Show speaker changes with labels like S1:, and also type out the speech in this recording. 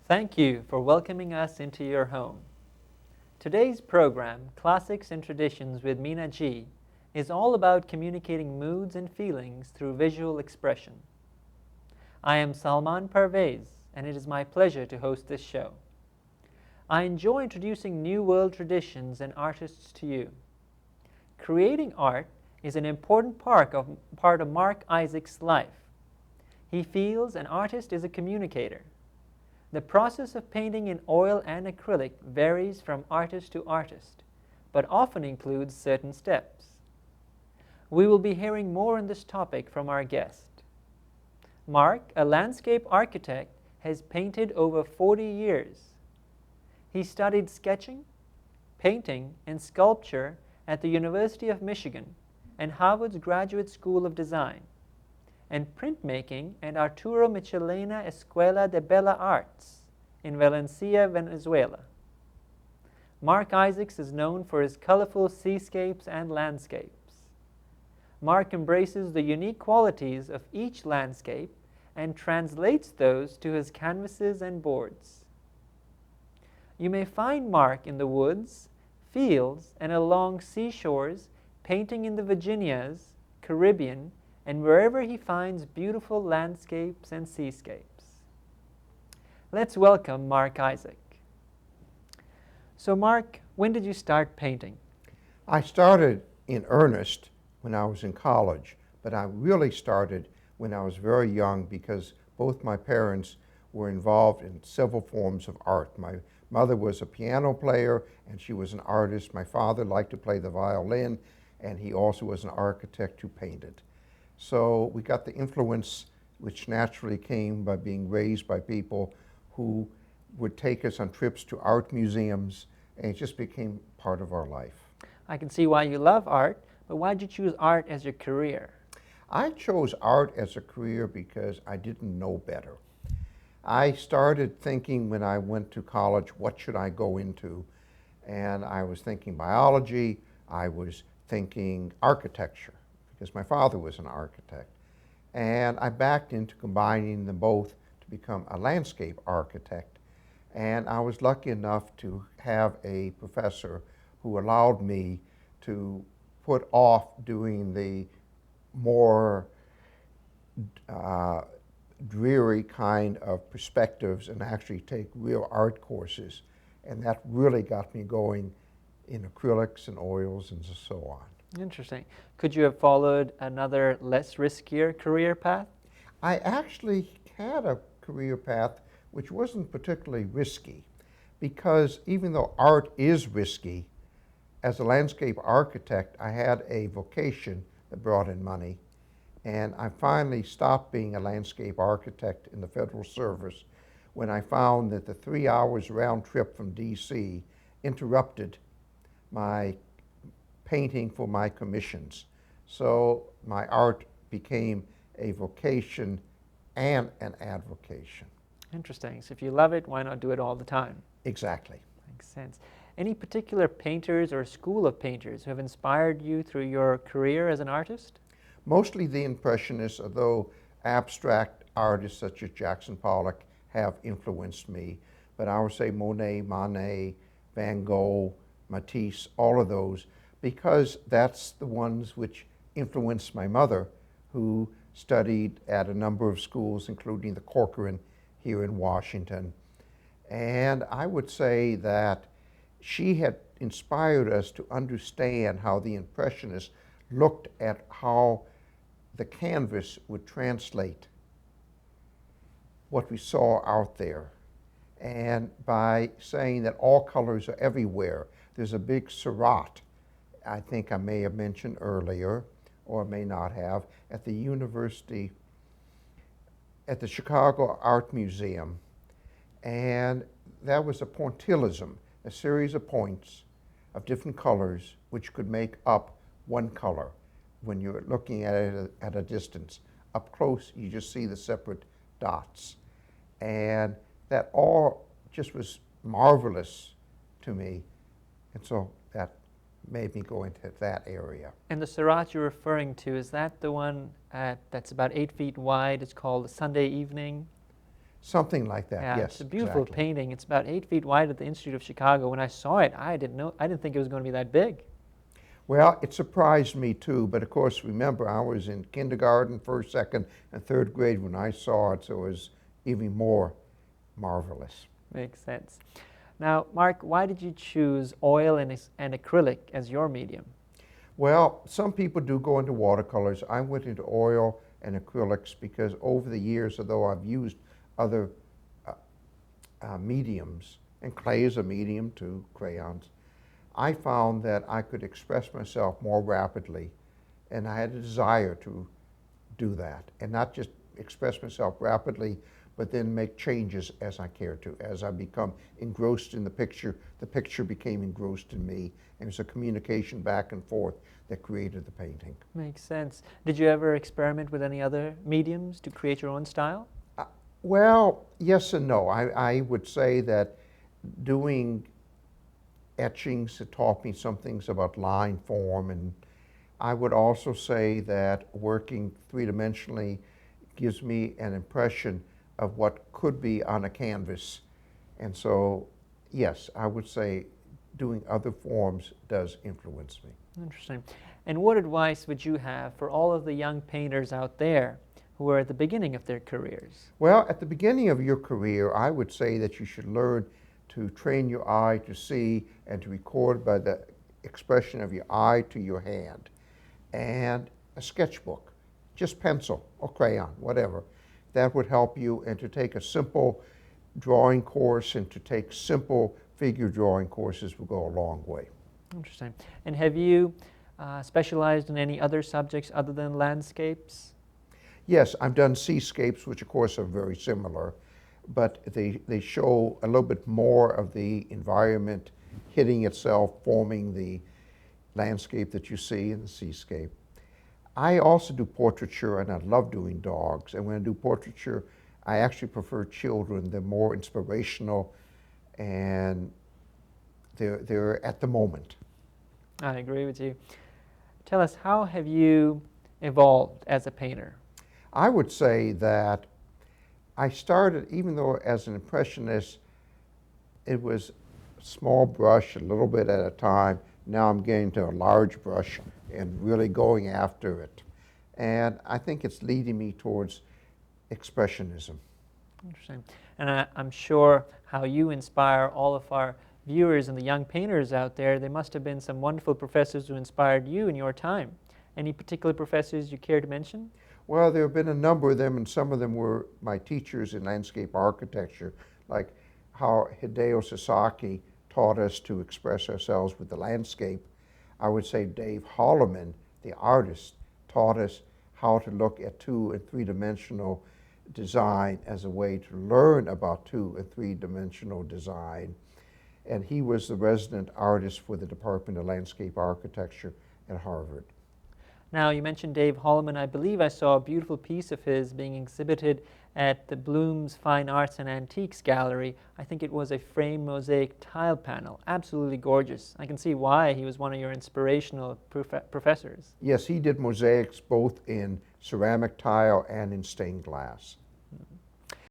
S1: Thank you for welcoming us into your home. Today's program, Classics and Traditions with Meena Ji, is all about communicating moods and feelings through visual expression. I am Salman Parvaiz, and it is my pleasure to host this show. I enjoy introducing New World traditions and artists to you. Creating art is an important part of Mark Isaac's life. He feels an artist is a communicator. The process of painting in oil and acrylic varies from artist to artist, but often includes certain steps. We will be hearing more on this topic from our guest. Mark, a landscape architect, has painted over 40 years. He studied sketching, painting, and sculpture at the University of Michigan and Harvard's Graduate School of Design, and printmaking at Arturo Michelena Escuela de Bella Artes in Valencia, Venezuela. Mark Isaacs is known for his colorful seascapes and landscapes. Mark embraces the unique qualities of each landscape and translates those to his canvases and boards. You may find Mark in the woods, fields, and along seashores, painting in the Virginias, Caribbean, and wherever he finds beautiful landscapes and seascapes. Let's welcome Mark Isaac. So Mark, when did you start painting?
S2: I started in earnest when I was in college, but I really started when I was very young because both my parents were involved in several forms of art. My mother was a piano player and she was an artist. My father liked to play the violin and he also was an architect who painted. So we got the influence which naturally came by being raised by people who would take us on trips to art museums, and it just became part of our life.
S1: I can see why you love art, but why did you choose art as your career?
S2: I chose art as a career because I didn't know better. I started thinking when I went to college, what should I go into? And I was thinking biology, I was thinking architecture, because my father was an architect. And I backed into combining them both to become a landscape architect. And I was lucky enough to have a professor who allowed me to put off doing the more dreary kind of perspectives and actually take real art courses. And that really got me going in acrylics and oils and so on.
S1: Interesting. Could you have followed another less riskier career path?
S2: I actually had a career path which wasn't particularly risky because even though art is risky, as a landscape architect, I had a vocation that brought in money. And I finally stopped being a landscape architect in the Federal Service when I found that the 3 hours round trip from DC interrupted my painting for my commissions. So my art became a vocation and an avocation.
S1: Interesting. So if you love it, why not do it all the time?
S2: Exactly.
S1: Makes sense. Any particular painters or school of painters who have inspired you through your career as an artist?
S2: Mostly the Impressionists, although abstract artists such as Jackson Pollock have influenced me. But I would say Monet, Manet, Van Gogh, Matisse, all of those, because that's the ones which influenced my mother, who studied at a number of schools, including the Corcoran here in Washington. And I would say that she had inspired us to understand how the Impressionists looked at how the canvas would translate what we saw out there. And by saying that all colors are everywhere, there's a big Seurat, I think I may have mentioned earlier, or may not have, at the university, at the Chicago Art Museum. And that was a pointillism, a series of points of different colors which could make up one color when you're looking at it at a distance. Up close, you just see the separate dots. And that all just was marvelous to me. And so that made me go into that area.
S1: And the Seurat you're referring to, is that the one that's about 8 feet wide? It's called Sunday Evening?
S2: Something like that,
S1: Yeah,
S2: yes,
S1: it's a beautiful
S2: exactly.
S1: painting. It's about 8 feet wide at the Institute of Chicago. When I saw it, I didn't think it was going to be that big.
S2: Well, it surprised me too, but of course, remember, I was in kindergarten, first, second, and third grade when I saw it, so it was even more marvelous.
S1: Makes sense. Now, Mark, why did you choose oil and acrylic as your medium?
S2: Well, some people do go into watercolors. I went into oil and acrylics because over the years, although I've used other mediums, and clay is a medium too, crayons, I found that I could express myself more rapidly, and I had a desire to do that, and not just express myself rapidly, but then make changes as I cared to. As I become engrossed in the picture became engrossed in me, and it was a communication back and forth that created the painting.
S1: Makes sense. Did you ever experiment with any other mediums to create your own style?
S2: Well, yes and no. I would say that doing etchings had taught me some things about line form, and I would also say that working three-dimensionally gives me an impression of what could be on a canvas. And so, yes, I would say doing other forms does influence me.
S1: Interesting. And what advice would you have for all of the young painters out there who are at the beginning of their careers?
S2: Well, at the beginning of your career, I would say that you should learn to train your eye to see and to record by the expression of your eye to your hand. And a sketchbook, just pencil or crayon, whatever. That would help you, and to take a simple drawing course and to take simple figure drawing courses will go a long way.
S1: Interesting. And have you specialized in any other subjects other than landscapes?
S2: Yes, I've done seascapes, which of course are very similar, but they show a little bit more of the environment hitting itself, forming the landscape that you see in the seascape. I also do portraiture, and I love doing dogs. And when I do portraiture, I actually prefer children. They're more inspirational, and they're at the moment.
S1: I agree with you. Tell us, how have you evolved as a painter?
S2: I would say that I started, even though as an impressionist, it was a small brush, a little bit at a time. Now I'm getting to a large brush and really going after it. And I think it's leading me towards expressionism.
S1: Interesting. And I'm sure how you inspire all of our viewers and the young painters out there. There must have been some wonderful professors who inspired you in your time. Any particular professors you care to mention?
S2: Well, there have been a number of them, and some of them were my teachers in landscape architecture, like how Hideo Sasaki taught us to express ourselves with the landscape. I would say Dave Holloman, the artist, taught us how to look at two- and three-dimensional design as a way to learn about two- and three-dimensional design. And he was the resident artist for the Department of Landscape Architecture at Harvard.
S1: Now, you mentioned Dave Holloman. I believe I saw a beautiful piece of his being exhibited at the Bloom's Fine Arts and Antiques Gallery. I think it was a framed mosaic tile panel. Absolutely gorgeous. I can see why he was one of your inspirational professors.
S2: Yes, he did mosaics both in ceramic tile and in stained glass.